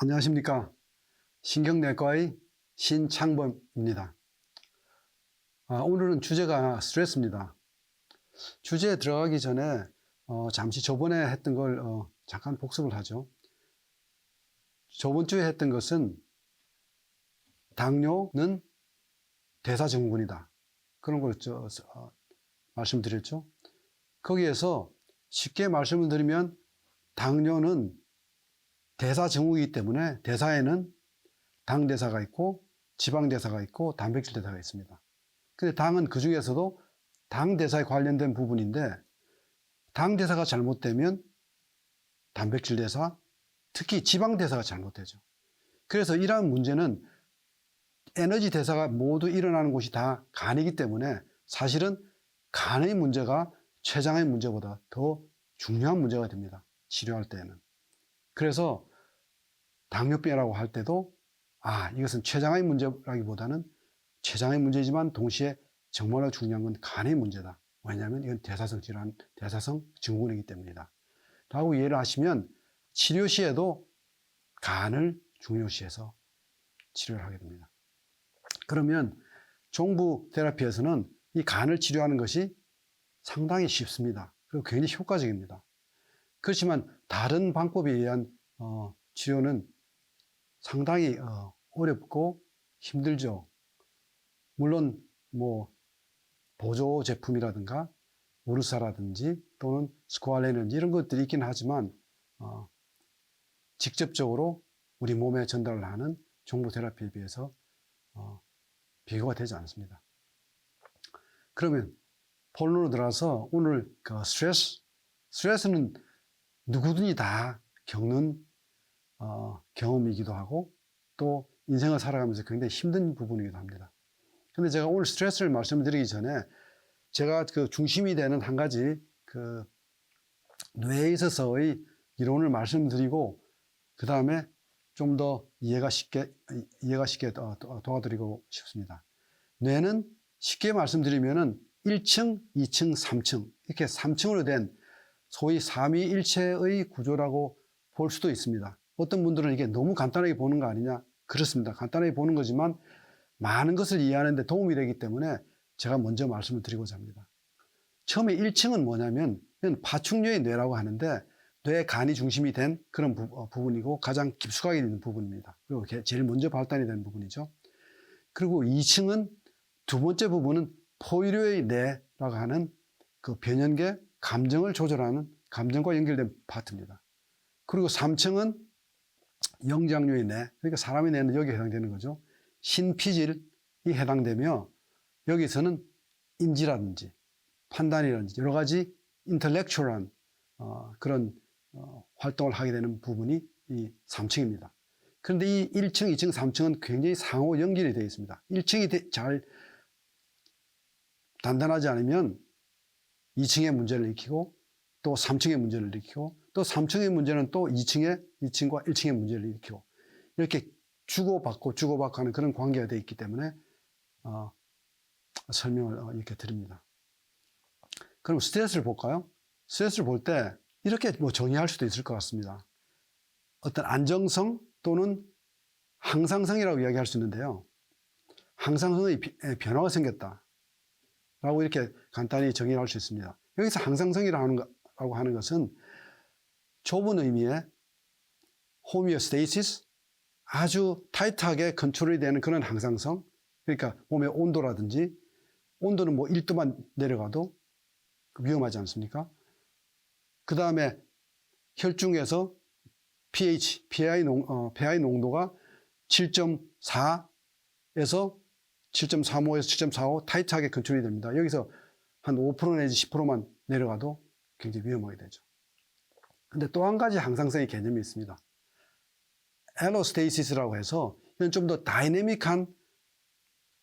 안녕하십니까. 신경내과의 신창범입니다. 오늘은 주제가 스트레스입니다. 주제에 들어가기 전에 잠시 저번에 했던 걸 잠깐 복습을 하죠. 저번 주에 했던 것은 당뇨는 대사증후군이다. 그런 걸 말씀드렸죠. 거기에서 쉽게 말씀을 드리면 당뇨는 대사증후이기 때문에 대사에는 당대사가 있고 지방대사가 있고 단백질대사가 있습니다. 근데 당은 그 중에서도 당대사에 관련된 부분인데 당대사가 잘못되면 단백질대사, 특히 지방대사가 잘못되죠. 그래서 이러한 문제는 에너지 대사가 모두 일어나는 곳이 다 간이기 때문에 사실은 간의 문제가 췌장의 문제보다 더 중요한 문제가 됩니다. 치료할 때는. 그래서 당뇨병이라고 할 때도 이것은 췌장의 문제라기보다는 췌장의 문제지만 동시에 정말로 중요한 건 간의 문제다. 왜냐하면 이건 대사성 질환, 대사성 증후군이기 때문이다. 라고 이해를 하시면 치료 시에도 간을 중요시해서 치료를 하게 됩니다. 그러면 종부 테라피에서는 이 간을 치료하는 것이 상당히 쉽습니다. 그리고 굉장히 효과적입니다. 그렇지만 다른 방법에 의한 치료는 상당히 어렵고 힘들죠. 물론 보조 제품이라든가 우르사라든지 또는 스코알렌인지 이런 것들이 있긴 하지만 직접적으로 우리 몸에 전달을 하는 종부 테라피에 비해서 비교가 되지 않습니다. 그러면 본론으로 들어가서 오늘 스트레스는 누구든지 다 겪는 경험이기도 하고 또 인생을 살아가면서 굉장히 힘든 부분이기도 합니다. 근데 제가 오늘 스트레스를 말씀드리기 전에 제가 그 중심이 되는 한 가지 그 뇌에 있어서의 이론을 말씀드리고 그 다음에 좀 더 이해가 쉽게 도와드리고 싶습니다. 뇌는 쉽게 말씀드리면은 1층, 2층, 3층 이렇게 3층으로 된 소위 삼위일체의 구조라고 볼 수도 있습니다. 어떤 분들은 이게 너무 간단하게 보는 거 아니냐? 그렇습니다. 간단하게 보는 거지만 많은 것을 이해하는 데 도움이 되기 때문에 제가 먼저 말씀을 드리고자 합니다. 처음에 1층은 뭐냐면 파충류의 뇌라고 하는데 뇌 간이 중심이 된 그런 부분이고 가장 깊숙하게 있는 부분입니다. 그리고 제일 먼저 발달이 되는 부분이죠. 그리고 2층은 두 번째 부분은 포유류의 뇌라고 하는 그 변연계 감정을 조절하는 감정과 연결된 파트입니다. 그리고 3층은 영장류의 뇌, 그러니까 사람의 뇌는 여기에 해당되는 거죠. 신피질이 해당되며 여기서는 인지라든지 판단이라든지 여러 가지 인텔렉츄얼한 그런 활동을 하게 되는 부분이 이 3층입니다. 그런데 이 1층, 2층, 3층은 굉장히 상호 연결이 되어 있습니다. 1층이 잘 단단하지 않으면 2층의 문제를 일으키고 또 3층의 문제를 일으키고 또 3층의 문제는 또 2층과 1층의 문제를 일으키고 이렇게 주고받고 하는 그런 관계가 되어 있기 때문에 설명을 이렇게 드립니다. 그럼 스트레스를 볼까요? 스트레스를 볼 때 이렇게 정의할 수도 있을 것 같습니다. 어떤 안정성 또는 항상성이라고 이야기할 수 있는데요. 항상성의 변화가 생겼다 라고 이렇게 간단히 정의할 수 있습니다. 여기서 항상성이라고 하는 것은 좁은 의미의 호미오스테이시스, 아주 타이트하게 컨트롤이 되는 그런 항상성, 그러니까 몸의 온도라든지 온도는 1도만 내려가도 위험하지 않습니까? 그 다음에 혈중에서 pH, pH 농도가 7.4에서 7.35에서 7.45 타이트하게 컨트롤이 됩니다. 여기서 한 5% 내지 10%만 내려가도 굉장히 위험하게 되죠. 근데 또 한 가지 항상성의 개념이 있습니다. 엘로스테이시스라고 해서 이건 좀 더 다이내믹한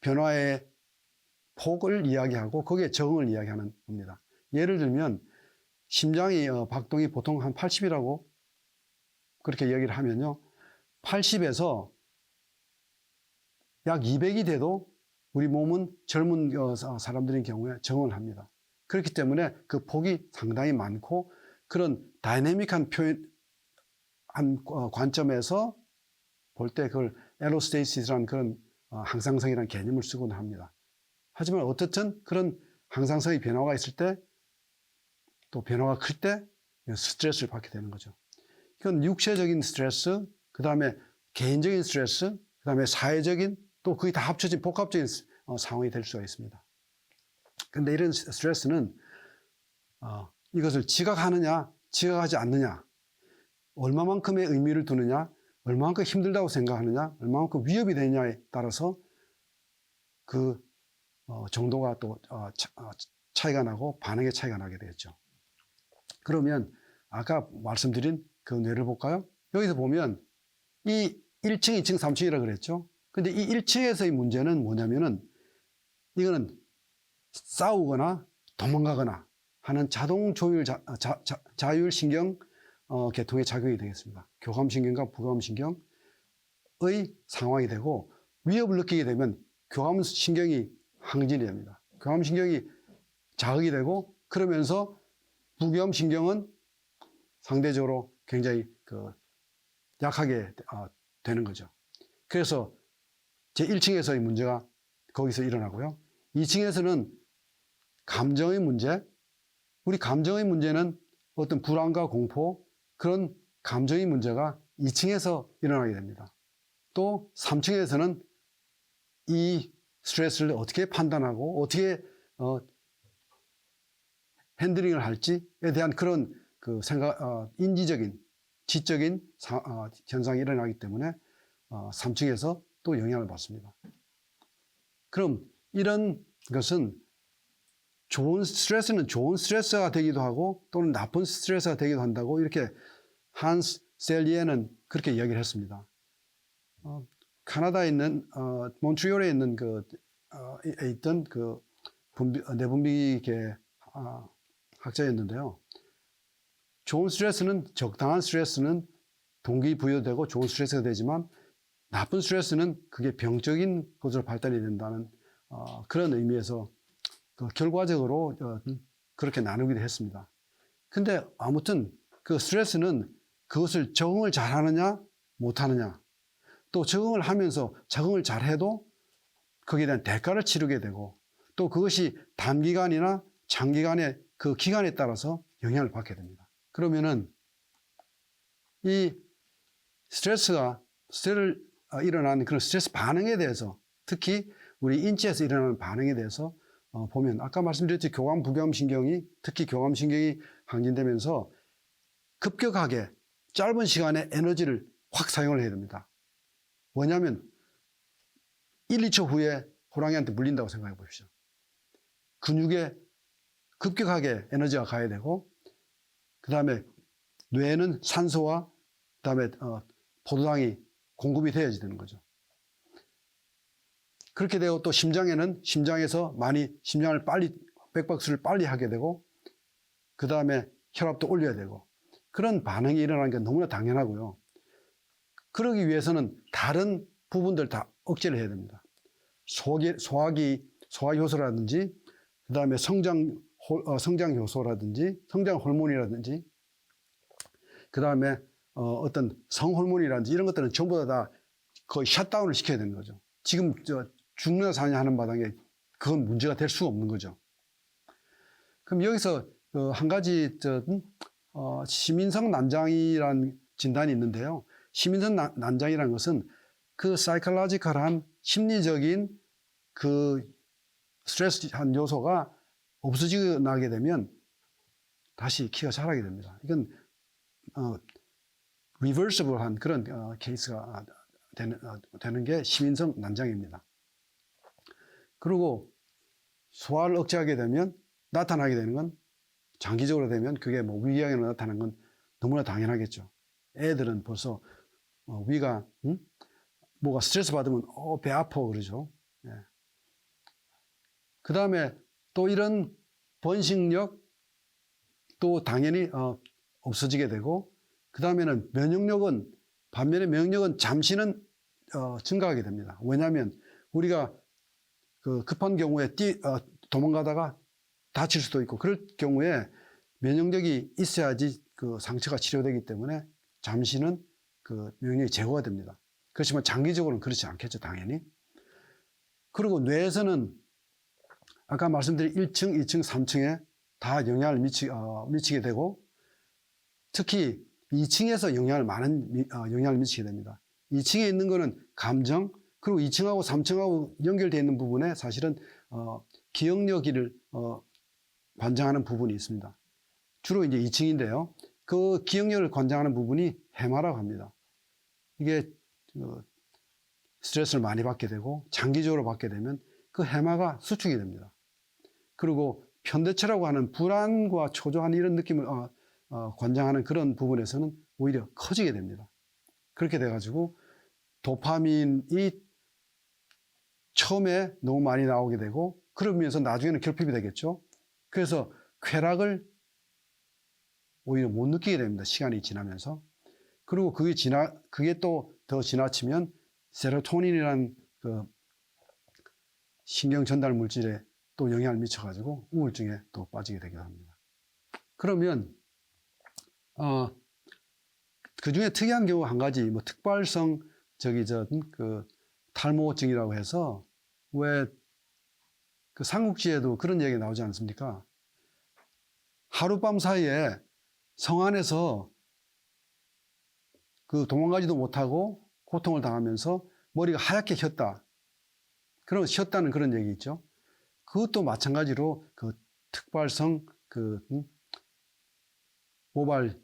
변화의 폭을 이야기하고 거기에 적응을 이야기하는 겁니다. 예를 들면 심장이 박동이 보통 한 80이라고 그렇게 이야기를 하면요. 80에서 약 200이 돼도 우리 몸은 젊은 사람들인 경우에 적응을 합니다. 그렇기 때문에 그 폭이 상당히 많고 그런 다이내믹한 관점에서 볼 때 그걸 엘로스테이시스라는 그런 항상성이라는 개념을 쓰곤 합니다. 하지만 어떻든 그런 항상성의 변화가 있을 때 또 변화가 클 때 스트레스를 받게 되는 거죠. 이건 육체적인 스트레스, 그 다음에 개인적인 스트레스, 그 다음에 사회적인 또 그게 다 합쳐진 복합적인 상황이 될 수가 있습니다. 그런데 이런 스트레스는 이것을 지각하느냐, 지각하지 않느냐, 얼마만큼의 의미를 두느냐, 얼마만큼 힘들다고 생각하느냐, 얼마만큼 위협이 되느냐에 따라서 그 정도가 또 차이가 나고 반응의 차이가 나게 되겠죠. 그러면 아까 말씀드린 그 뇌를 볼까요? 여기서 보면 이 1층, 2층, 3층이라고 그랬죠. 근데 이 1층에서의 문제는 뭐냐면은 이거는 싸우거나 도망가거나 하는 자동 조율 자율신경 계통의 작용이 되겠습니다. 교감신경과 부감신경의 상황이 되고 위협을 느끼게 되면 교감신경이 항진이 됩니다. 교감신경이 자극이 되고 그러면서 부교감신경은 상대적으로 굉장히 약하게 되는 거죠. 그래서 제 1층에서의 문제가 거기서 일어나고요. 2층에서는 감정의 문제, 우리 감정의 문제는 어떤 불안과 공포, 그런 감정의 문제가 2층에서 일어나게 됩니다. 또 3층에서는 이 스트레스를 어떻게 판단하고 어떻게 핸들링을 할지에 대한 그런 인지적인, 지적인 현상이 일어나기 때문에 3층에서 또 영향을 받습니다. 그럼 이런 것은 스트레스는 좋은 스트레스가 되기도 하고 또는 나쁜 스트레스가 되기도 한다고 이렇게 한스 셀리에는 그렇게 이야기를 했습니다. 카나다에 있는 몬트리올에 있는 있던 내분비계 학자였는데요. 좋은 스트레스는 적당한 스트레스는 동기부여되고 좋은 스트레스가 되지만 나쁜 스트레스는 그게 병적인 것으로 발달이 된다는 그런 의미에서 결과적으로 그렇게 나누기도 했습니다. 근데 아무튼 그 스트레스는 그것을 적응을 잘하느냐 못하느냐 또 적응을 하면서 적응을 잘해도 거기에 대한 대가를 치르게 되고 또 그것이 단기간이나 장기간의 그 기간에 따라서 영향을 받게 됩니다. 그러면은 이 스트레스가 일어나는 그런 스트레스 반응에 대해서 특히 우리 인지에서 일어나는 반응에 대해서 보면 아까 말씀드렸듯이 교감, 부교감신경이 특히 교감신경이 항진되면서 급격하게 짧은 시간에 에너지를 확 사용을 해야 됩니다. 뭐냐면 1, 2초 후에 호랑이한테 물린다고 생각해 보십시오. 근육에 급격하게 에너지가 가야 되고 그 다음에 뇌에는 산소와 그 다음에 포도당이 공급이 돼야지 되는 거죠. 그렇게 되고 또 심장에서 많이 심장을 빨리 백박스를 빨리 하게 되고 그 다음에 혈압도 올려야 되고 그런 반응이 일어나는 게 너무나 당연하고요. 그러기 위해서는 다른 부분들 다 억제를 해야 됩니다. 소화기 효소라든지 그 다음에 성장 효소라든지 성장 호르몬이라든지 그 다음에 어떤 성호르몬이라든지 이런 것들은 전부 다 거의 셧다운을 시켜야 되는 거죠. 지금 죽느냐 사냐 하는 마당에 그건 문제가 될 수가 없는 거죠. 그럼 여기서 한 가지 시민성 난장이라는 진단이 있는데요. 시민성 난장이라는 것은 그 사이콜로지컬한 심리적인 그 스트레스한 요소가 없어지게 되면 다시 키가 자라게 됩니다. 이건 리버시블한 그런 케이스가 되는 게 시민성 난장입니다. 그리고 소화를 억제하게 되면 나타나게 되는 건 장기적으로 되면 그게 뭐 위궤양으로 나타나는 건 너무나 당연하겠죠. 애들은 벌써 위가 뭐가 스트레스 받으면 배 아파 그러죠. 예. 그 다음에 또 이런 번식력 또 당연히 없어지게 되고 그 다음에는 반면에 면역력은 잠시는 증가하게 됩니다. 왜냐하면 우리가 그 급한 경우에 도망가다가 다칠 수도 있고 그럴 경우에 면역력이 있어야지 그 상처가 치료되기 때문에 잠시는 그 면역력이 제거가 됩니다. 그렇지만 장기적으로는 그렇지 않겠죠, 당연히. 그리고 뇌에서는 아까 말씀드린 1층, 2층, 3층에 다 영향을 미치게 되고, 특히 2층에서 영향을 미치게 됩니다. 2층에 있는 거는 감정, 그리고 2층하고 3층하고 연결되어 있는 부분에 사실은 기억력을 관장하는 부분이 있습니다. 주로 이제 2층인데요. 그 기억력을 관장하는 부분이 해마라고 합니다. 이게 스트레스를 많이 받게 되고 장기적으로 받게 되면 그 해마가 수축이 됩니다. 그리고 편대체라고 하는 불안과 초조한 이런 느낌을 관장하는 그런 부분에서는 오히려 커지게 됩니다. 그렇게 돼가지고 도파민이 처음에 너무 많이 나오게 되고 그러면서 나중에는 결핍이 되겠죠. 그래서 쾌락을 오히려 못 느끼게 됩니다. 시간이 지나면서. 그리고 그게 또 더 지나치면 세로토닌이라는 그 신경 전달 물질에 또 영향을 미쳐가지고 우울증에 또 빠지게 되기도 합니다. 그러면 그 중에 특이한 경우 한 가지, 뭐 특발성 탈모증이라고 해서 왜 그 삼국지에도 그런 얘기 나오지 않습니까? 하룻밤 사이에 성 안에서 그 도망가지도 못하고 고통을 당하면서 머리가 하얗게 휘었다. 그런 휘었다는 그런 얘기 있죠. 그것도 마찬가지로 그 특발성 모발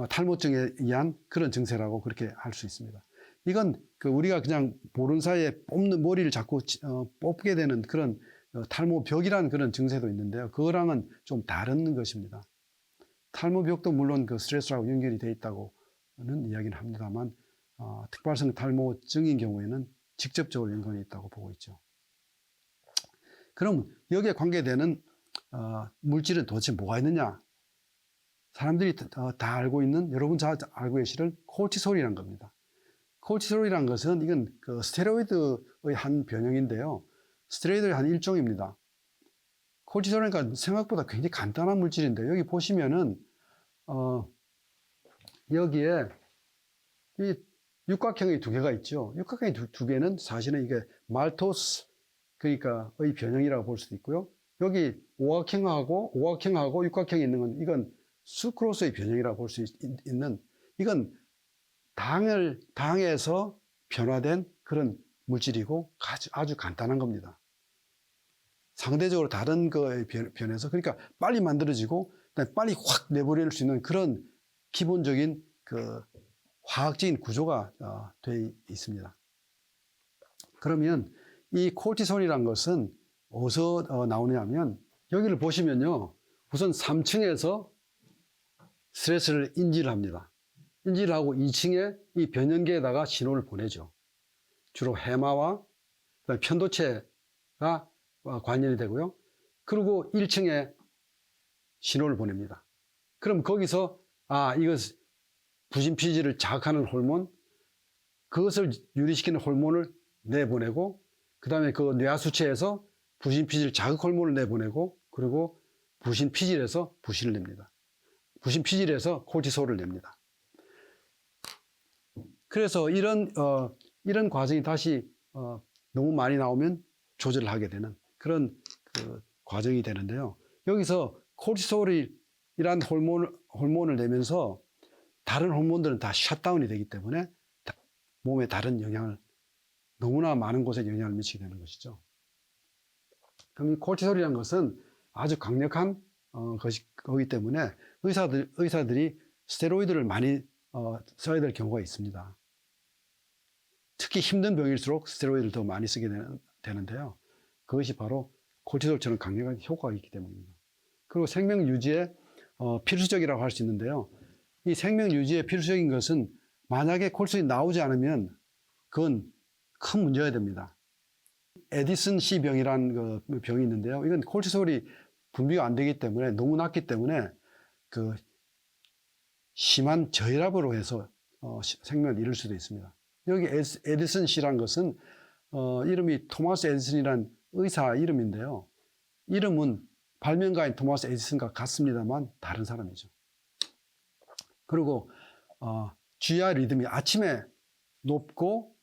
탈모증에 의한 그런 증세라고 그렇게 할 수 있습니다. 이건 우리가 그냥 보는 사이에 머리를 자꾸 뽑게 되는 그런 탈모벽이라는 그런 증세도 있는데요. 그거랑은 좀 다른 것입니다. 탈모벽도 물론 그 스트레스라고 연결이 되어 있다고는 이야기는 합니다만 특발성 탈모증인 경우에는 직접적으로 연관이 있다고 보고 있죠. 그럼 여기에 관계되는 물질은 도대체 뭐가 있느냐? 사람들이 다 알고 있는, 여러분 잘 알고 계시는 콜티솔이라는 겁니다. 콜티솔이라는 것은 이건 그 스테로이드의 한 변형인데요. 스테로이드의 한 일종입니다. 콜티솔이니까 생각보다 굉장히 간단한 물질인데 여기 보시면은 여기에 이 육각형이 두 개가 있죠. 육각형이 두 개는 사실은 이게 말토스 그러니까 의 변형이라고 볼 수도 있고요. 여기 오각형하고 육각형이 있는 건 이건 수크로스의 변형이라고 볼 수 있는, 이건 당에서 변화된 그런 물질이고 아주 간단한 겁니다. 상대적으로 다른 거에 변해서, 그러니까 빨리 만들어지고 빨리 확 내버릴 수 있는 그런 기본적인 그 화학적인 구조가 되어 있습니다. 그러면 이 콜티솔이라는 것은 어디서 나오냐면 여기를 보시면요. 우선 3층에서 스트레스를 인지를 합니다. 인지를 하고 2층에 이 변연계에다가 신호를 보내죠. 주로 해마와 편도체가 관련이 되고요. 그리고 1층에 신호를 보냅니다. 그럼 거기서 이거 부신피질을 자극하는 호르몬, 그것을 유리시키는 호르몬을 내보내고, 그 다음에 그 뇌하수체에서 부신피질 자극 호르몬을 내보내고, 그리고 부신피질에서 부신을 냅니다. 부신피질에서 콜티솔을 냅니다. 그래서 이런 과정이 다시 너무 많이 나오면 조절을 하게 되는 그런 과정이 되는데요. 여기서 콜티솔이란 호르몬을 내면서 다른 호르몬들은 다 셧다운이 되기 때문에 몸에 다른 영향을, 너무나 많은 곳에 영향을 미치게 되는 것이죠. 그럼 이 콜티솔이라는 것은 아주 강력한 거기 때문에 의사들이 스테로이드를 많이 써야 될 경우가 있습니다. 특히 힘든 병일수록 스테로이드를 더 많이 쓰게 되는데요. 그것이 바로 콜티솔처럼 강력한 효과가 있기 때문입니다. 그리고 생명 유지에 필수적이라고 할 수 있는데요. 이 생명 유지에 필수적인 것은 만약에 콜티솔이 나오지 않으면 그건 큰 문제가 됩니다. 에디슨 씨 병이라는 그 병이 있는데요. 이건 콜티솔이 분비가 안 되기 때문에, 너무 낮기 때문에 그 심한 저혈압으로 해서 생명을 잃을 수도 있습니다. 여기 에디슨 씨라는 것은 이름이 토마스 에디슨이라는 의사 이름인데요. 이름은 발명가인 토마스 에디슨과 같습니다만 다른 사람이죠. 그리고 GR 리듬이 아침에 높고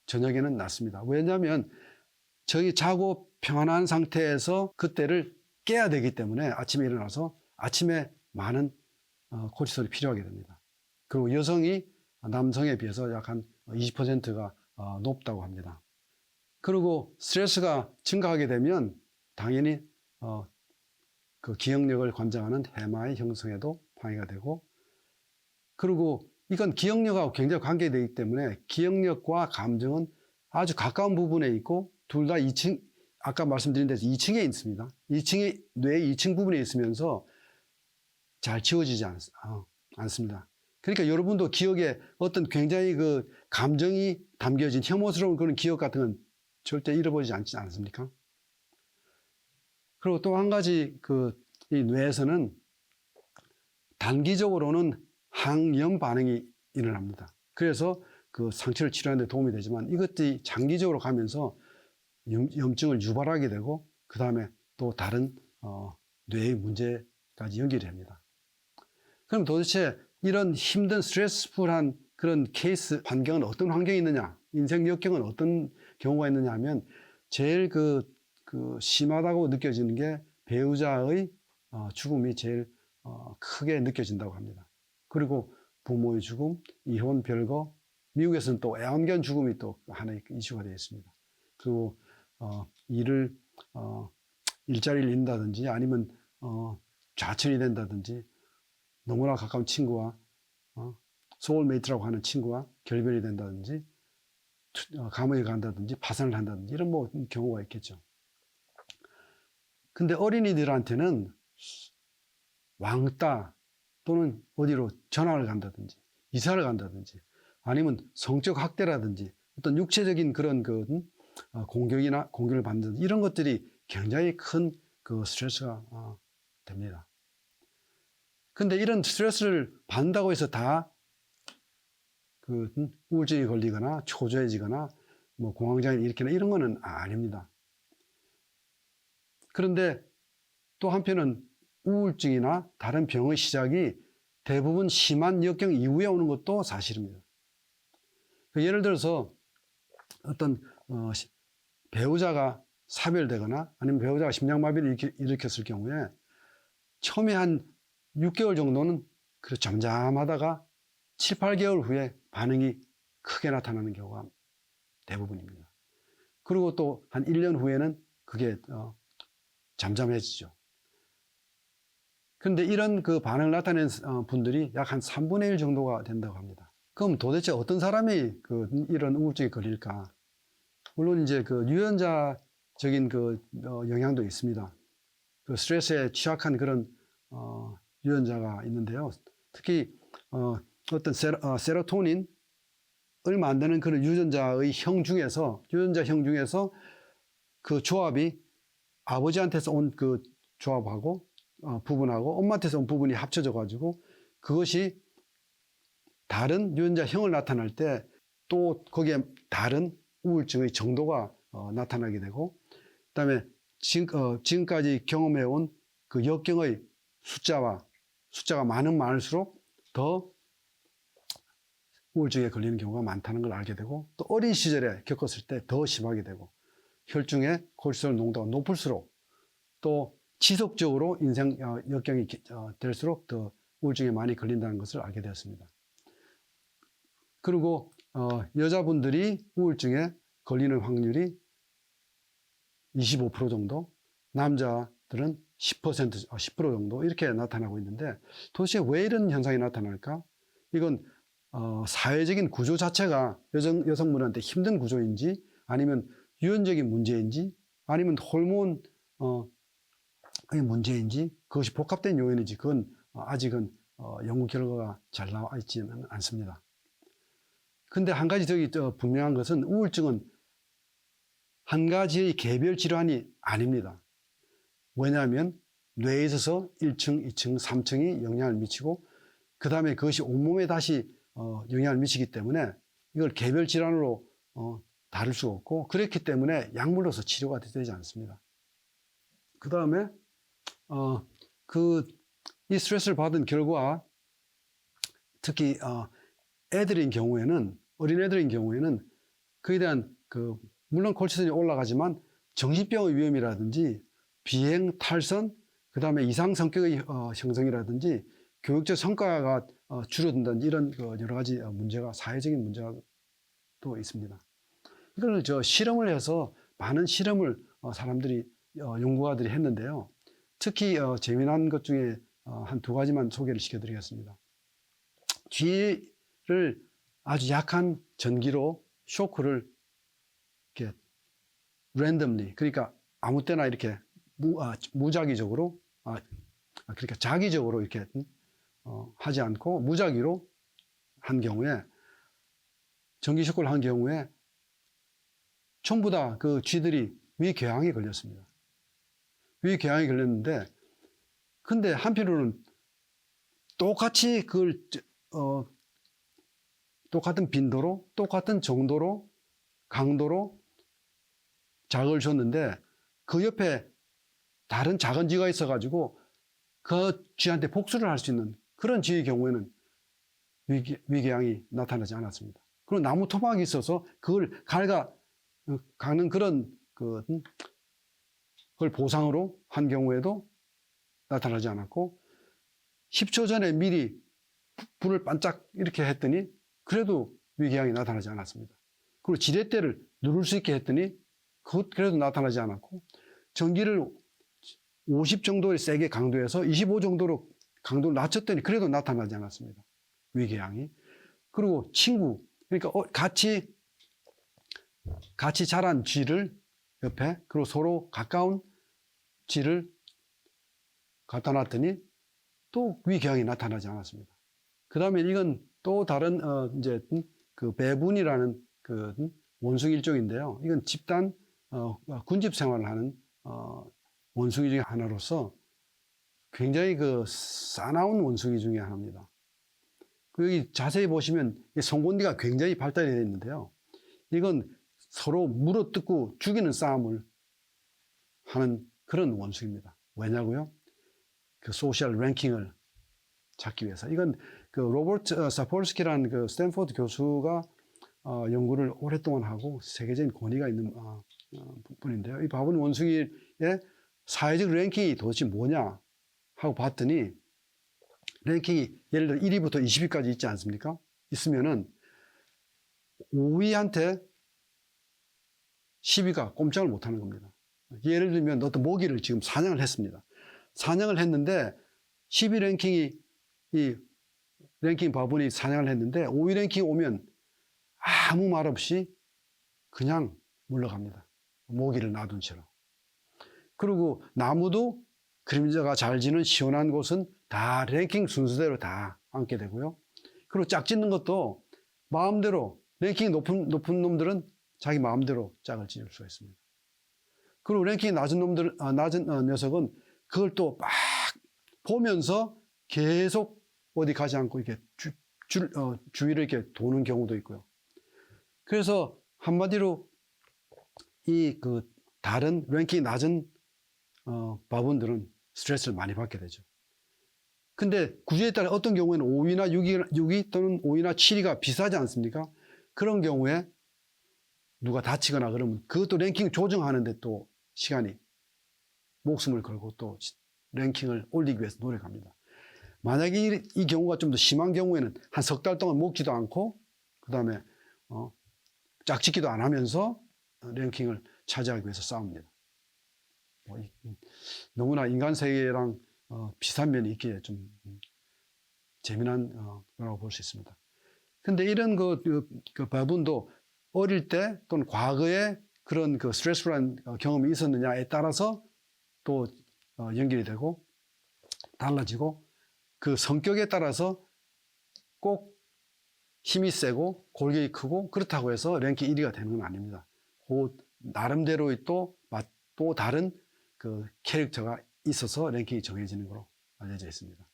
저녁에는 낫습니다. 왜냐하면 저기 자고 평안한 상태에서 그때를 깨야 되기 때문에 아침에 일어나서 아침에 많은 코르티솔이 필요하게 됩니다. 그리고 여성이 남성에 비해서 약 한 20%가 높다고 합니다. 그리고 스트레스가 증가하게 되면 당연히 그 기억력을 관장하는 해마의 형성에도 방해가 되고, 그리고 이건 기억력하고 굉장히 관계되기 때문에 기억력과 감정은 아주 가까운 부분에 있고 둘 다 2층, 아까 말씀드린 데서 2층에 있습니다. 2층에, 뇌 2층 부분에 있으면서 잘 지워지지 않습니다. 그러니까 여러분도 기억에 어떤 굉장히 그 감정이 담겨진 혐오스러운 그런 기억 같은 건 절대 잃어버리지 않지 않습니까? 그리고 또 한 가지 이 뇌에서는 단기적으로는 항염 반응이 일어납니다. 그래서 그 상처를 치료하는 데 도움이 되지만 이것들이 장기적으로 가면서 염증을 유발하게 되고 그 다음에 또 다른 뇌의 문제까지 연결이 됩니다. 그럼 도대체 이런 힘든 스트레스풀한 그런 케이스 환경은 어떤 환경이 있느냐, 인생 역경은 어떤 경우가 있느냐 하면 제일 심하다고 느껴지는 게 배우자의 죽음이 제일 크게 느껴진다고 합니다. 그리고 부모의 죽음, 이혼, 별거, 미국에서는 또 애완견 죽음이 또 하나의 이슈가 되어 있습니다. 그리고 일자리를 잃는다든지 아니면 좌천이 된다든지 너무나 가까운 친구와 소울메이트라고 하는 친구와 결별이 된다든지 감옥에 간다든지 파산을 한다든지 이런 경우가 있겠죠. 근데 어린이들한테는 왕따 또는 어디로 전학을 간다든지 이사를 간다든지 아니면 성적 학대라든지 어떤 육체적인 그런 공격을 받는다든지 이런 것들이 굉장히 큰 스트레스가 됩니다. 근데 이런 스트레스를 받는다고 해서 다 우울증이 걸리거나 초조해지거나 공황장애를 일으키나 이런 거는 아닙니다. 그런데 또 한편은 우울증이나 다른 병의 시작이 대부분 심한 역경 이후에 오는 것도 사실입니다. 예를 들어서 어떤 배우자가 사별되거나 아니면 배우자가 심장마비를 일으켰을 경우에 처음에 한 6개월 정도는 잠잠하다가 7, 8개월 후에 반응이 크게 나타나는 경우가 대부분입니다. 그리고 또 한 1년 후에는 그게 잠잠해지죠. 그런데 이런 반응을 나타낸 분들이 약 한 3분의 1 정도가 된다고 합니다. 그럼 도대체 어떤 사람이 이런 우울증에 걸릴까? 물론 이제 유전자적인 영향도 있습니다. 스트레스에 취약한 그런 유전자가 있는데요. 특히 어떤 세로토닌을 만드는 그런 유전자 형 중에서 그 조합이 아버지한테서 온 그 조합하고 부분하고 엄마한테서 온 부분이 합쳐져 가지고 그것이 다른 유전자형을 나타날 때 또 거기에 다른 우울증의 정도가 나타나게 되고, 그다음에 지금까지 경험해온 그 역경의 숫자가 많을수록 더 우울증에 걸리는 경우가 많다는 걸 알게 되고, 또 어린 시절에 겪었을 때 더 심하게 되고, 혈중에 코르티솔 농도가 높을수록 또 지속적으로 인생 역경이 될수록 더 우울증에 많이 걸린다는 것을 알게 되었습니다. 그리고 여자분들이 우울증에 걸리는 확률이 25% 정도, 남자들은 10% 정도 이렇게 나타나고 있는데 도대체 왜 이런 현상이 나타날까? 이건 사회적인 구조 자체가 여성분한테 힘든 구조인지 아니면 유전적인 문제인지 아니면 호르몬의 문제인지 그것이 복합된 요인인지 그건 아직은 연구 결과가 잘 나와 있지는 않습니다. 근데 한 가지 더 분명한 것은 우울증은 한 가지의 개별 질환이 아닙니다. 왜냐하면 뇌에 있어서 1층, 2층, 3층이 영향을 미치고 그 다음에 그것이 온몸에 다시 영향을 미치기 때문에 이걸 개별 질환으로 다룰 수가 없고 그렇기 때문에 약물로서 치료가 되지 않습니다. 그 다음에 이 스트레스를 받은 결과 특히 어린애들인 경우에는 그에 대한 물론 콜치스테론이 올라가지만 정신병의 위험이라든지 비행, 탈선, 그 다음에 이상 성격의 형성이라든지 교육적 성과가 줄어든다든지 이런 여러 가지 문제가, 사회적인 문제가 또 있습니다. 이걸 실험을 해서 많은 실험을 사람들이 연구가들이 했는데요. 특히 재미난 것 중에 한 두 가지만 소개를 시켜드리겠습니다. 귀를 아주 약한 전기로 쇼크를 이렇게 랜덤리, 그러니까 아무 때나 이렇게 무작위적으로, 그러니까 자기적으로 이렇게 하지 않고 무작위로 한 경우에, 전기 쇼크를 한 경우에 전부 다 그 쥐들이 위궤양에 걸렸습니다. 위궤양에 걸렸는데, 근데 한편으로는 똑같이 그걸 똑같은 빈도로, 똑같은 정도로, 강도로 자극을 줬는데 그 옆에 다른 작은 쥐가 있어가지고 그 쥐한테 복수를 할 수 있는 그런 쥐의 경우에는 위궤양이 나타나지 않았습니다. 그리고 나무 토막이 있어서 그걸 가는 그런 그걸 보상으로 한 경우에도 나타나지 않았고, 10초 전에 미리 불을 반짝 이렇게 했더니 그래도 위궤양이 나타나지 않았습니다. 그리고 지렛대를 누를 수 있게 했더니 그래도 나타나지 않았고, 전기를 50 정도의 세게 강도에서 25 정도로 강도를 낮췄더니 그래도 나타나지 않았습니다. 위궤양이. 그리고 친구, 그러니까 같이 자란 쥐를 옆에, 그리고 서로 가까운 쥐를 갖다 놨더니 또 위궤양이 나타나지 않았습니다. 그 다음에 이건 또 다른 이제 그 배분이라는 그 원숭이 일종인데요. 이건 집단 군집 생활을 하는 원숭이 중에 하나로서 굉장히 그 사나운 원숭이 중에 하나입니다. 여기 자세히 보시면 송곳니가 굉장히 발달이 되어 있는데요. 이건 서로 물어뜯고 죽이는 싸움을 하는 그런 원숭이입니다. 왜냐고요? 그 소셜 랭킹을 찾기 위해서. 이건 그 로버트 사폴스키라는 그 스탠포드 교수가 연구를 오랫동안 하고 세계적인 권위가 있는 분인데요. 이 바보는 원숭이의 사회적 랭킹이 도대체 뭐냐 하고 봤더니, 랭킹이 예를 들어 1위부터 20위까지 있지 않습니까? 있으면은 5위한테 10위가 꼼짝을 못하는 겁니다. 예를 들면 어떤 모기를 지금 사냥을 했습니다. 사냥을 했는데 10위 랭킹이, 이 랭킹 바보니 사냥을 했는데 5위 랭킹이 오면 아무 말 없이 그냥 물러갑니다. 모기를 놔둔 채로. 그리고 나무도 그림자가 잘 지는 시원한 곳은 다 랭킹 순서대로 다 앉게 되고요. 그리고 짝짓는 것도 마음대로, 랭킹이 높은 놈들은 자기 마음대로 짝을 지을 수가 있습니다. 그리고 랭킹이 낮은 녀석은 그걸 또 막 보면서 계속 어디 가지 않고 이렇게 주위를 이렇게 도는 경우도 있고요. 그래서 한마디로 다른 랭킹이 낮은 바본들은 스트레스를 많이 받게 되죠. 근데 구조에 따라 어떤 경우에는 5위나 6위 또는 5위나 7위가 비슷하지 않습니까? 그런 경우에 누가 다치거나 그러면 그것도 랭킹 조정하는데 또 시간이, 목숨을 걸고 또 랭킹을 올리기 위해서 노력합니다. 만약에 이 경우가 좀 더 심한 경우에는 한 석 달 동안 먹지도 않고, 그 다음에 짝짓기도 안 하면서 랭킹을 차지하기 위해서 싸웁니다. 너무나 인간 세계랑 비슷한 면이 있기에 좀 재미난 거라고 볼 수 있습니다. 근데 이런 그 바분도 어릴 때 또는 과거에 그런 그 스트레스풀한 경험이 있었느냐에 따라서 또 연결이 되고 달라지고, 그 성격에 따라서 꼭 힘이 세고 골격이 크고 그렇다고 해서 랭킹 1위가 되는 건 아닙니다. 그 나름대로의 또 다른 그 캐릭터가 있어서 랭킹이 정해지는 걸로 알려져 있습니다.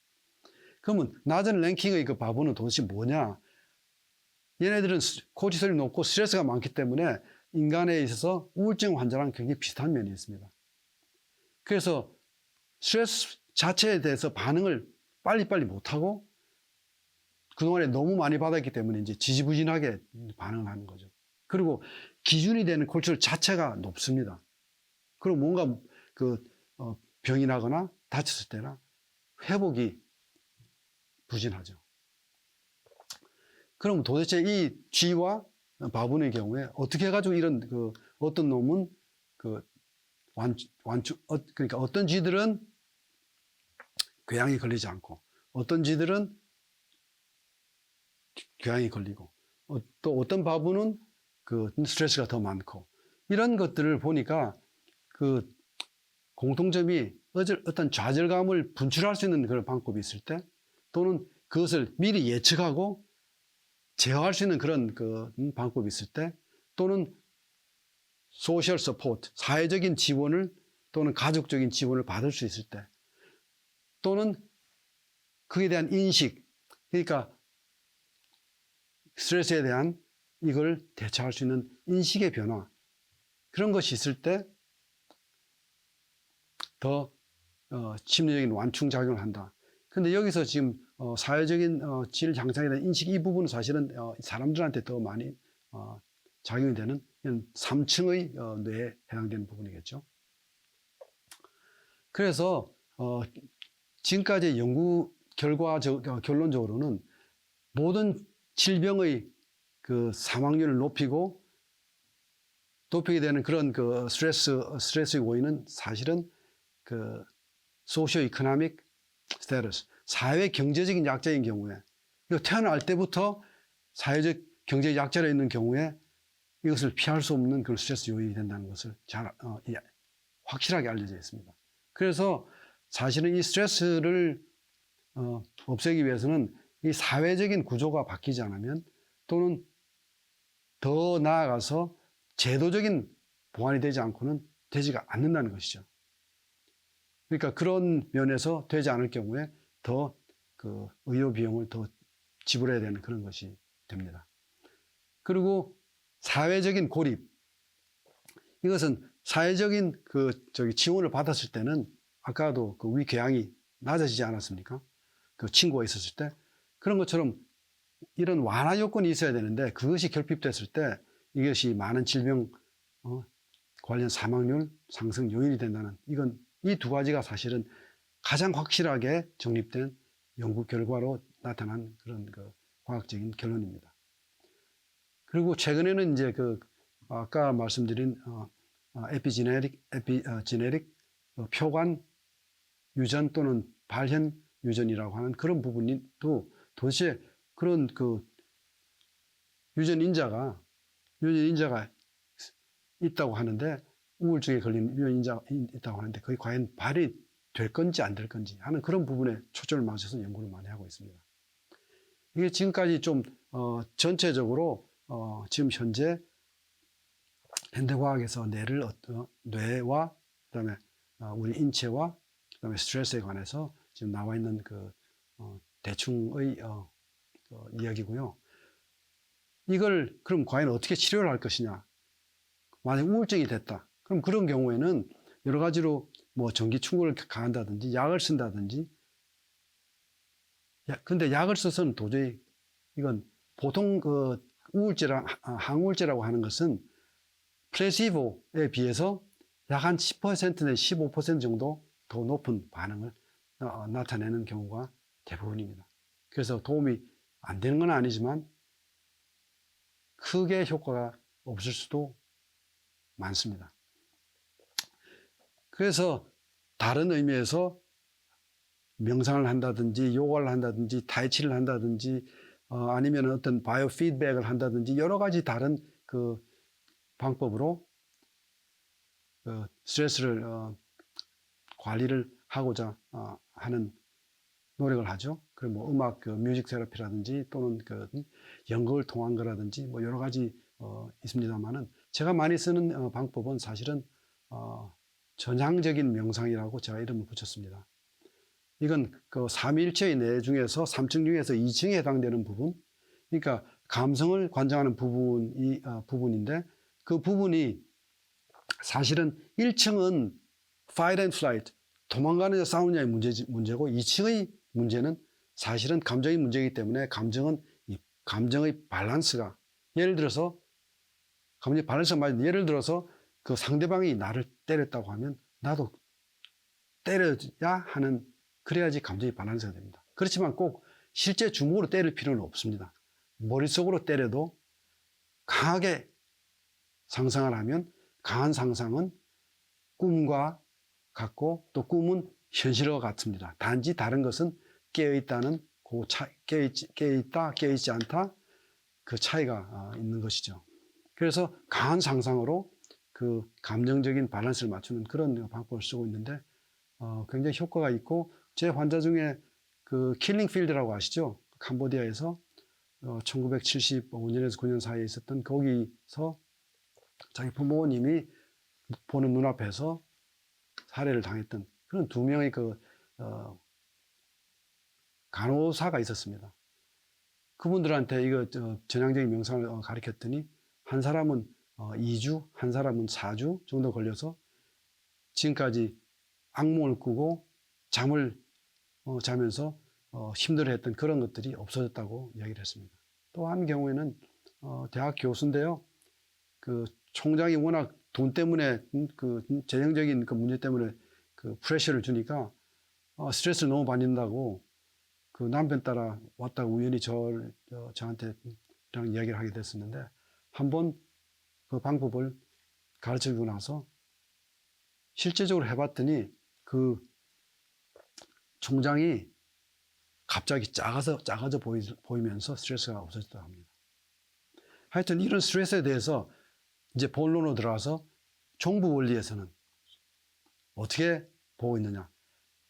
그러면 낮은 랭킹의 그 바보는 도대체 뭐냐? 얘네들은 코르티솔이 높고 스트레스가 많기 때문에 인간에 있어서 우울증 환자랑 굉장히 비슷한 면이 있습니다. 그래서 스트레스 자체에 대해서 반응을 빨리빨리 못하고 그동안에 너무 많이 받았기 때문에 이제 지지부진하게 반응을 하는 거죠. 그리고 기준이 되는 콜레스테롤 자체가 높습니다. 그리고 뭔가 병이 나거나 다쳤을 때나 회복이 부진하죠. 그럼 도대체 이 쥐와 바보의 경우에 어떻게 해가지고 이런 어떤 놈은 그러니까 어떤 쥐들은 궤양이 걸리지 않고 어떤 쥐들은 궤양이 걸리고 또 어떤 바보는 스트레스가 더 많고 이런 것들을 보니까 공통점이 어떤 좌절감을 분출할 수 있는 그런 방법이 있을 때 또는 그것을 미리 예측하고 제어할 수 있는 그런 방법이 있을 때 또는 소셜 서포트, 사회적인 지원을 또는 가족적인 지원을 받을 수 있을 때 또는 그에 대한 인식, 그러니까 스트레스에 대한 이걸 대처할 수 있는 인식의 변화 그런 것이 있을 때 더 심리적인 완충작용을 한다. 근데 여기서 지금 사회적인 질 향상에 대한 인식 이 부분은 사실은 사람들한테 더 많이 작용이 되는 3층의 뇌에 해당되는 부분이겠죠. 그래서 지금까지 연구 결과 결론적으로는 모든 질병의 사망률을 높이게 되는 그런 스트레스의 원인은 사실은 소시오 이코노믹 스테이터스, 사회 경제적인 약자인 경우에 태어날 때부터 사회적 경제적 약자로 있는 경우에 이것을 피할 수 없는 그런 스트레스 요인이 된다는 것을 확실하게 알려져 있습니다. 그래서 사실은 이 스트레스를 없애기 위해서는 이 사회적인 구조가 바뀌지 않으면 또는 더 나아가서 제도적인 보완이 되지 않고는 되지가 않는다는 것이죠. 그러니까 그런 면에서 되지 않을 경우에 더 의료 비용을 더 지불해야 되는 그런 것이 됩니다. 그리고 사회적인 고립. 이것은 사회적인 지원을 받았을 때는 아까도 위궤양이 낮아지지 않았습니까? 친구가 있었을 때. 그런 것처럼 이런 완화 요건이 있어야 되는데 그것이 결핍됐을 때 이것이 많은 질병 관련 사망률 상승 요인이 된다는 이건 이 두 가지가 사실은 가장 확실하게 정립된 연구 결과로 나타난 그런 과학적인 결론입니다. 그리고 최근에는 이제 아까 말씀드린 에피제네릭 표관 유전 또는 발현 유전이라고 하는 그런 부분도 도대체 그런 유전 인자가 있다고 하는데 우울증에 걸린 유전 인자가 있다고 하는데 그게 과연 발휘 될 건지 안 될 건지 하는 그런 부분에 초점을 맞춰서 연구를 많이 하고 있습니다. 이게 지금까지 좀 전체적으로 지금 현재 현대과학에서 뇌와 그다음에 우리 인체와 그다음에 스트레스에 관해서 지금 나와 있는 대충의 이야기고요. 이걸 그럼 과연 어떻게 치료를 할 것이냐? 만약 우울증이 됐다. 그럼 그런 경우에는 여러 가지로 뭐 전기 충격을 가한다든지 약을 쓴다든지. 근데 약을 써서는 도저히 이건 보통 항우울제라고 하는 것은 플레시보에 비해서 약 한 10% 내지 15% 정도 더 높은 반응을 나타내는 경우가 대부분입니다. 그래서 도움이 안 되는 건 아니지만 크게 효과가 없을 수도 많습니다. 그래서 다른 의미에서 명상을 한다든지 요가를 한다든지 타이치를 한다든지 아니면 어떤 바이오 피드백을 한다든지 여러 가지 다른 방법으로 스트레스를 관리를 하고자 하는 노력을 하죠. 그럼 뭐 음악 뮤직 테라피라든지 또는 연극을 통한 거라든지 뭐 여러 가지 있습니다만은 제가 많이 쓰는 방법은 사실은 전향적인 명상이라고 제가 이름을 붙였습니다. 이건 삼위일체의 뇌 중에서 3층 중에서 2층에 해당되는 부분, 그러니까 감성을 관장하는 부분인데 그 부분이 사실은 1층은 fight and flight, 도망가느냐 싸우느냐의 문제고 2층의 문제는 사실은 감정의 문제이기 때문에 감정의 밸런스가 예를 들어서 감정이 밸런스가 맞는, 예를 들어서 그 상대방이 나를 때렸다고 하면 나도 때려야 하는, 그래야지 감정이 밸런스가 됩니다. 그렇지만 꼭 실제 주먹으로 때릴 필요는 없습니다. 머릿속으로 때려도 강하게 상상을 하면 강한 상상은 꿈과 같고 또 꿈은 현실과 같습니다. 단지 다른 것은 깨어있다는 그 깨어있다, 깨어있지 않다, 그 차이가 있는 것이죠. 그래서 강한 상상으로 그 감정적인 밸런스를 맞추는 그런 방법을 쓰고 있는데 굉장히 효과가 있고, 제 환자 중에 그 킬링 필드라고 아시죠? 캄보디아에서 1975년에서 9년 사이에 있었던, 거기서 자기 부모님이 보는 눈앞에서 살해를 당했던 그런 두 명의 그 간호사가 있었습니다. 그분들한테 이거 전향적인 명상을 가르쳤더니 한 사람은 2주, 한 사람은 4주 정도 걸려서 지금까지 악몽을 꾸고 잠을 자면서 힘들어했던 그런 것들이 없어졌다고 이야기를 했습니다. 또 한 경우에는 대학 교수인데요. 그 총장이 워낙 돈 때문에 그 재정적인 그 문제 때문에 그 프레셔를 주니까 스트레스를 너무 받는다고 그 남편 따라 왔다가 우연히 저한테 이야기를 하게 됐었는데, 한번 그 방법을 가르쳐 주고 나서 실제적으로 해봤더니 그 총장이 갑자기 작아져 보이면서 스트레스가 없어졌다고 합니다. 하여튼 이런 스트레스에 대해서 이제 본론으로 들어가서 종부 원리에서는 어떻게 보고 있느냐.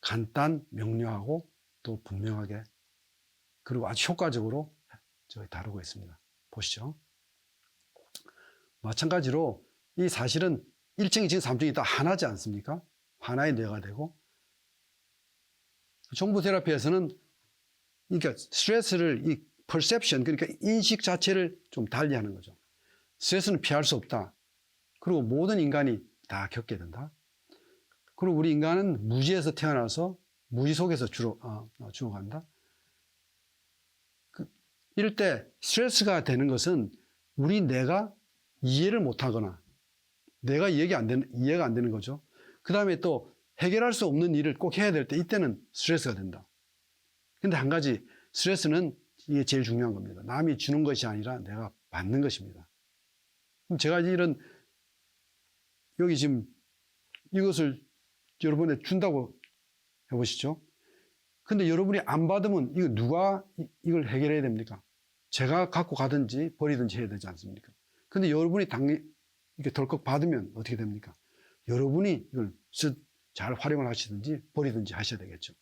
간단, 명료하고 또 분명하게, 그리고 아주 효과적으로 저희 다루고 있습니다. 보시죠. 마찬가지로 이 사실은 1층, 2층, 3층이 다 하나지 않습니까? 하나의 뇌가 되고, 종부 테라피에서는 그러니까 스트레스를, 이 perception, 그러니까 인식 자체를 좀 달리 하는 거죠. 스트레스는 피할 수 없다. 그리고 모든 인간이 다 겪게 된다. 그리고 우리 인간은 무지에서 태어나서 무지 속에서 죽어간다. 이럴 때 스트레스가 되는 것은 우리 뇌가 이해를 못하거나 뇌가 이해가 안 되는 거죠. 그 다음에 또 해결할 수 없는 일을 꼭 해야 될 때, 이때는 스트레스가 된다. 근데 한 가지, 스트레스는 이게 제일 중요한 겁니다. 남이 주는 것이 아니라 내가 받는 것입니다. 그럼 제가 여기 지금 이것을 여러분에 준다고 해보시죠. 근데 여러분이 안 받으면 이거 누가 이걸 해결해야 됩니까? 제가 갖고 가든지 버리든지 해야 되지 않습니까? 근데 여러분이 이렇게 덜컥 받으면 어떻게 됩니까? 여러분이 이걸 잘 활용을 하시든지 버리든지 하셔야 되겠죠.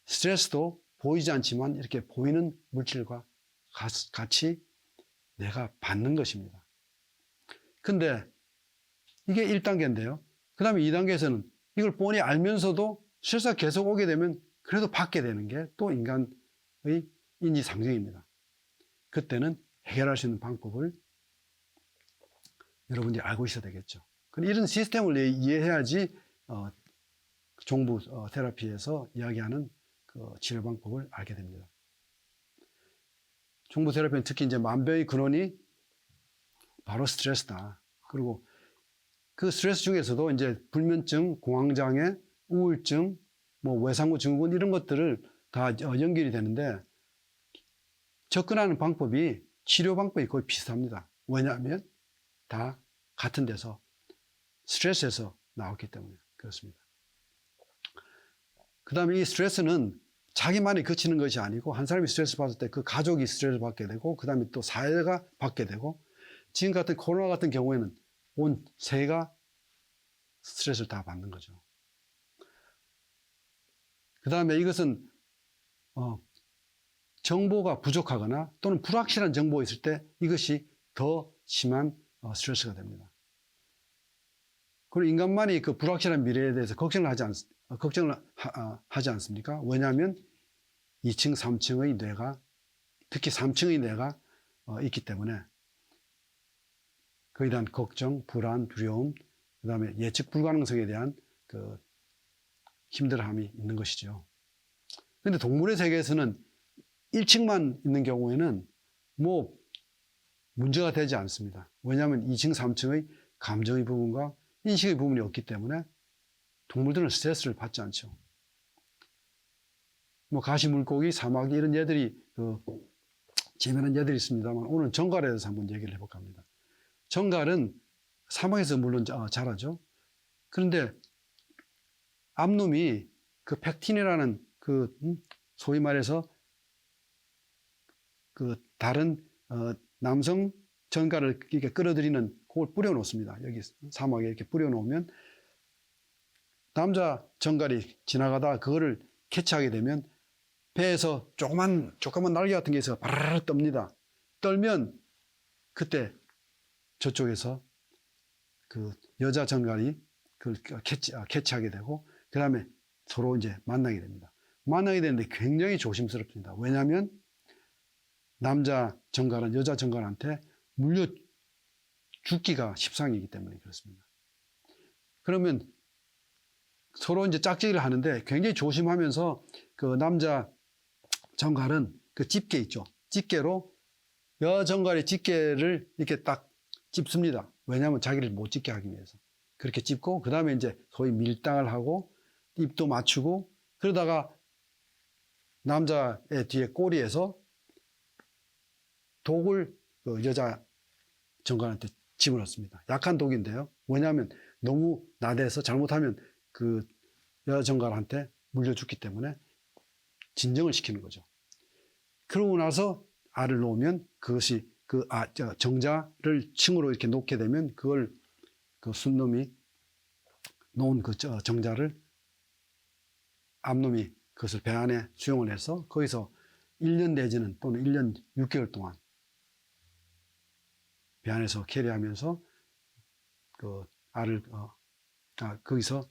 스트레스도 보이지 않지만 이렇게 보이는 물질과 같이 내가 받는 것입니다. 근데 이게 1단계인데요. 그 다음에 2단계에서는 이걸 뻔히 알면서도 스트레스가 계속 오게 되면 그래도 받게 되는 게 또 인간의 인지상정입니다. 그때는 해결할 수 있는 방법을 여러분들이 알고 있어야 되겠죠. 이런 시스템을 이해해야지 종부 테라피에서 이야기하는 그 치료 방법을 알게 됩니다. 종부 테라피는 특히 이제 만병의 근원이 바로 스트레스다. 그리고 그 스트레스 중에서도 이제 불면증, 공황장애, 우울증, 외상후 증후군 이런 것들을 다 연결이 되는데, 접근하는 방법이, 치료 방법이 거의 비슷합니다. 왜냐하면 다 같은 데서 스트레스에서 나왔기 때문에 그렇습니다. 그 다음에 이 스트레스는 자기만이 그치는 것이 아니고, 한 사람이 스트레스 받을 때 그 가족이 스트레스 받게 되고, 그 다음에 또 사회가 받게 되고, 지금 같은 코로나 같은 경우에는 온 세계가 스트레스를 다 받는 거죠. 그 다음에 이것은 정보가 부족하거나 또는 불확실한 정보가 있을 때 이것이 더 심한 스트레스가 됩니다. 그리고 인간만이 그 불확실한 미래에 대해서 걱정을 하지 않습니까? 왜냐하면 2층, 3층의 뇌가, 특히 3층의 뇌가 있기 때문에 그에 대한 걱정, 불안, 두려움, 그 다음에 예측 불가능성에 대한 그 힘들어함이 있는 것이죠. 그런데 동물의 세계에서는 1층만 있는 경우에는 문제가 되지 않습니다. 왜냐하면 2층, 3층의 감정의 부분과 인식의 부분이 없기 때문에 동물들은 스트레스를 받지 않죠. 뭐 가시물고기, 사마귀 이런 얘들이 재미난 얘들이 있습니다만 오늘 정갈에 대해서 한번 얘기를 해볼까 합니다. 정갈은 사막에서 물론 자라죠. 그런데 암놈이 그 팩틴이라는 소위 말해서 그 다른 남성 정갈을 이렇게 끌어들이는 그걸 뿌려놓습니다. 여기 사막에 이렇게 뿌려놓으면 남자 정갈이 지나가다 그거를 캐치하게 되면 배에서 조그만 날개 같은 게 있어서 바라라 떱니다. 떨면 그때 저쪽에서 그 여자 정갈이 그걸 캐치하게 되고 그 다음에 서로 이제 만나게 됩니다. 만나게 되는데 굉장히 조심스럽습니다. 왜냐하면 남자 정갈은 여자 정갈한테 물려 죽기가 십상이기 때문에 그렇습니다. 그러면 서로 이제 짝짓기를 하는데 굉장히 조심하면서 그 남자 정갈은 그 집게 있죠. 집게로 여 정갈의 집게를 이렇게 딱 찝습니다. 왜냐하면 자기를 못 찝게 하기 위해서. 그렇게 찝고 그 다음에 이제 소위 밀당을 하고 입도 맞추고 그러다가 남자의 뒤에 꼬리에서 독을 여자 정갈한테 집어넣습니다. 약한 독인데요. 왜냐하면 너무 나대서 잘못하면 그 여자 정갈한테 물려 죽기 때문에 진정을 시키는 거죠. 그러고 나서 알을 놓으면 그것이 정자를 층으로 이렇게 놓게 되면 그걸 그 순놈이 놓은 그 정자를 암놈이 그것을 배 안에 수용을 해서 거기서 1년 내지는 또는 1년 6개월 동안 배 안에서 캐리하면서 그 알을 거기서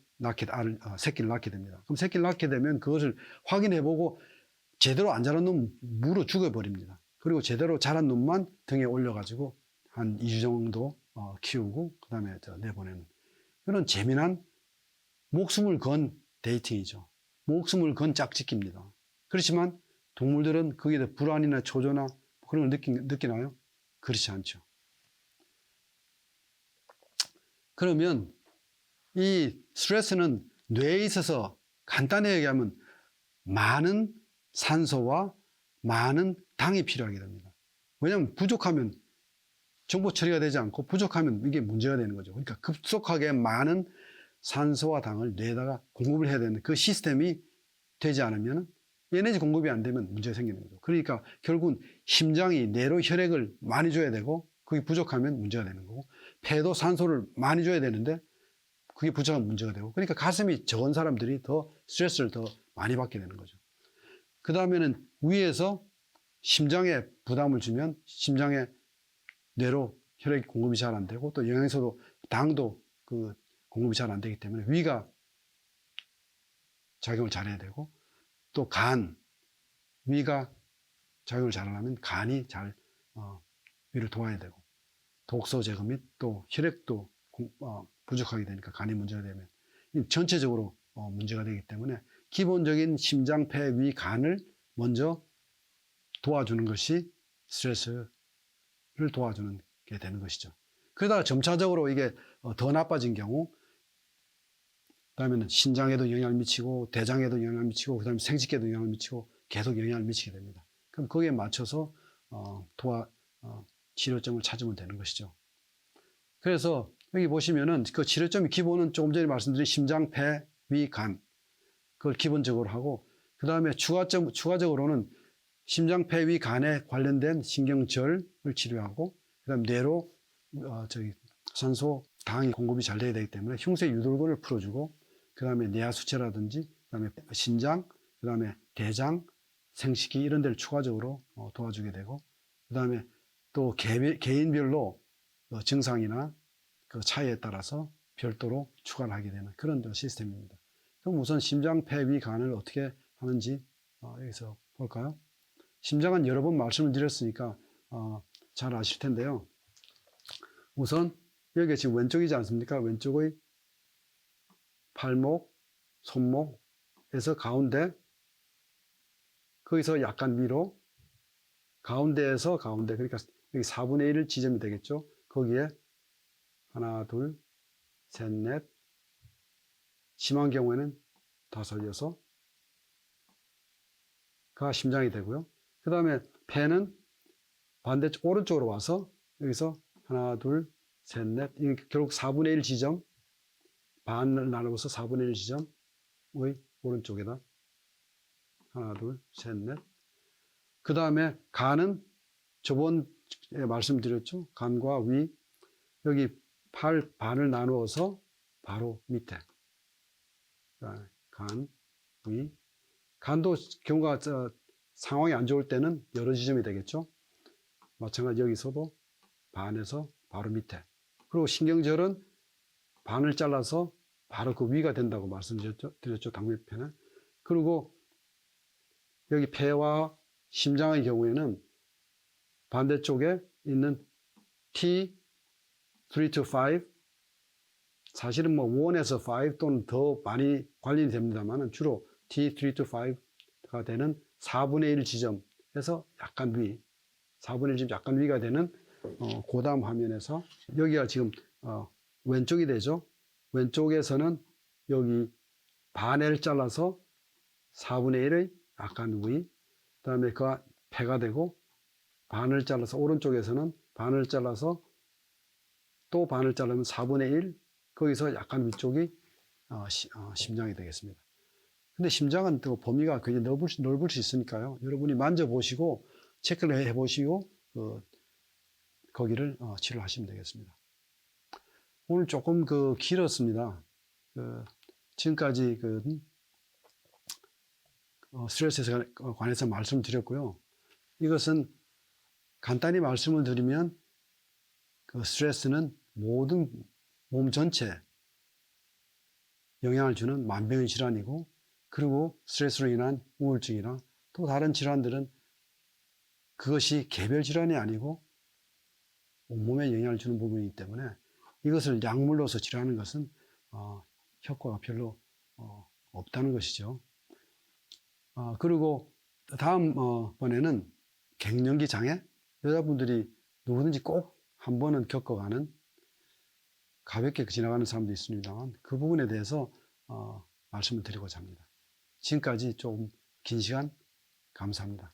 새끼를 낳게 됩니다. 그럼 새끼를 낳게 되면 그것을 확인해보고 제대로 안 자란 놈 물어 죽여버립니다. 그리고 제대로 자란 놈만 등에 올려가지고 한 2주 정도 키우고 그 다음에 내보내는 그런 재미난 목숨을 건 데이팅이죠. 목숨을 건 짝짓기입니다. 그렇지만 동물들은 거기에 대해 불안이나 초조나 그런 걸 느끼나요? 그렇지 않죠. 그러면 이 스트레스는 뇌에 있어서 간단히 얘기하면 많은 산소와 많은 당이 필요하게 됩니다. 왜냐하면 부족하면 정보 처리가 되지 않고 부족하면 이게 문제가 되는 거죠. 그러니까 급속하게 많은 산소와 당을 뇌에다가 공급을 해야 되는 그 시스템이 되지 않으면 에너지 공급이 안 되면 문제가 생기는 거죠. 그러니까 결국은 심장이 뇌로 혈액을 많이 줘야 되고 그게 부족하면 문제가 되는 거고 폐도 산소를 많이 줘야 되는데 그게 부족하면 문제가 되고 그러니까 가슴이 적은 사람들이 더 스트레스를 더 많이 받게 되는 거죠. 그 다음에는 위에서 심장에 부담을 주면 심장에 뇌로 혈액 공급이 잘 안 되고 또 영양소도 당도 공급이 잘 안 되기 때문에 위가 작용을 잘해야 되고 또 위가 작용을 잘하려면 간이 잘 위를 도와야 되고 독소 제거 및 또 혈액도 부족하게 되니까 간이 문제가 되면 전체적으로 문제가 되기 때문에 기본적인 심장, 폐, 위, 간을 먼저 도와주는 것이 스트레스를 도와주는 게 되는 것이죠. 그러다가 점차적으로 이게 더 나빠진 경우 그다음에는 신장에도 영향을 미치고 대장에도 영향을 미치고 그다음에 생식기에도 영향을 미치고 계속 영향을 미치게 됩니다. 그럼 거기에 맞춰서 치료점을 찾으면 되는 것이죠. 그래서 여기 보시면은 그 치료점의 기본은 조금 전에 말씀드린 심장, 폐, 위, 간 그걸 기본적으로 하고 그 다음에 추가적으로는 심장, 폐, 위, 간에 관련된 신경절을 치료하고 그 다음에 뇌로 산소, 당이 공급이 잘 돼야 되기 때문에 흉쇄 유돌근을 풀어주고 그 다음에 뇌하수체라든지 그 다음에 신장, 그 다음에 대장, 생식기 이런 데를 추가적으로 도와주게 되고 그 다음에 또 개인별로 증상이나 그 차이에 따라서 별도로 추가를 하게 되는 그런 시스템입니다. 그럼 우선 심장, 폐, 위, 간을 어떻게 하는지 여기서 볼까요? 심장은 여러 번 말씀을 드렸으니까 잘 아실 텐데요. 우선 여기가 지금 왼쪽이지 않습니까? 왼쪽의 팔목, 손목에서 가운데 거기서 약간 위로 가운데에서 가운데 그러니까 여기 4분의 1 지점이 되겠죠. 거기에 하나, 둘, 셋, 넷, 심한 경우에는 5, 6가 심장이 되고요. 그 다음에 폐는 반대쪽 오른쪽으로 와서 여기서 하나, 둘, 셋, 넷, 결국 4분의 1 지점, 반을 나누어서 4분의 1 지점의 오른쪽에다 하나, 둘, 셋, 넷. 그 다음에 간은 저번에 말씀드렸죠. 간과 위, 여기 팔 반을 나누어서 바로 밑에. 간, 위. 간도 경우가 상황이 안 좋을 때는 여러 지점이 되겠죠. 마찬가지 여기서도 반에서 바로 밑에. 그리고 신경절은 반을 잘라서 바로 그 위가 된다고 말씀드렸죠. 당뇨편은. 그리고 여기 폐와 심장의 경우에는 반대쪽에 있는 T3 to 5, 사실은 뭐 1에서 5 또는 더 많이 관련이 됩니다만 주로 T3 to 5가 되는 4분의 1 지점에서 약간 위, 4분의 1 지점 약간 위가 되는 그 다음 화면에서 여기가 지금 왼쪽이 되죠. 왼쪽에서는 여기 반을 잘라서 4분의 1의 약간 위, 그 다음에 그 폐가 되고 반을 잘라서 오른쪽에서는 반을 잘라서 또 반을 자르면 4분의 1, 거기서 약간 위쪽이 심장이 되겠습니다. 근데 심장은 또 범위가 굉장히 넓을 수 있으니까요. 여러분이 만져보시고 체크를 해보시고 거기를 치료하시면 되겠습니다. 오늘 조금 길었습니다. 지금까지 스트레스에 관해서 말씀드렸고요. 이것은 간단히 말씀을 드리면 스트레스는 모든 몸 전체에 영향을 주는 만병의 질환이고, 그리고 스트레스로 인한 우울증이나 또 다른 질환들은 그것이 개별 질환이 아니고 온몸에 영향을 주는 부분이기 때문에 이것을 약물로서 치료하는 것은 효과가 별로 없다는 것이죠. 그리고 다음 번에는 갱년기 장애, 여자분들이 누구든지 꼭 한 번은 겪어가는, 가볍게 지나가는 사람도 있습니다만 그 부분에 대해서 말씀을 드리고자 합니다. 지금까지 조금 긴 시간 감사합니다.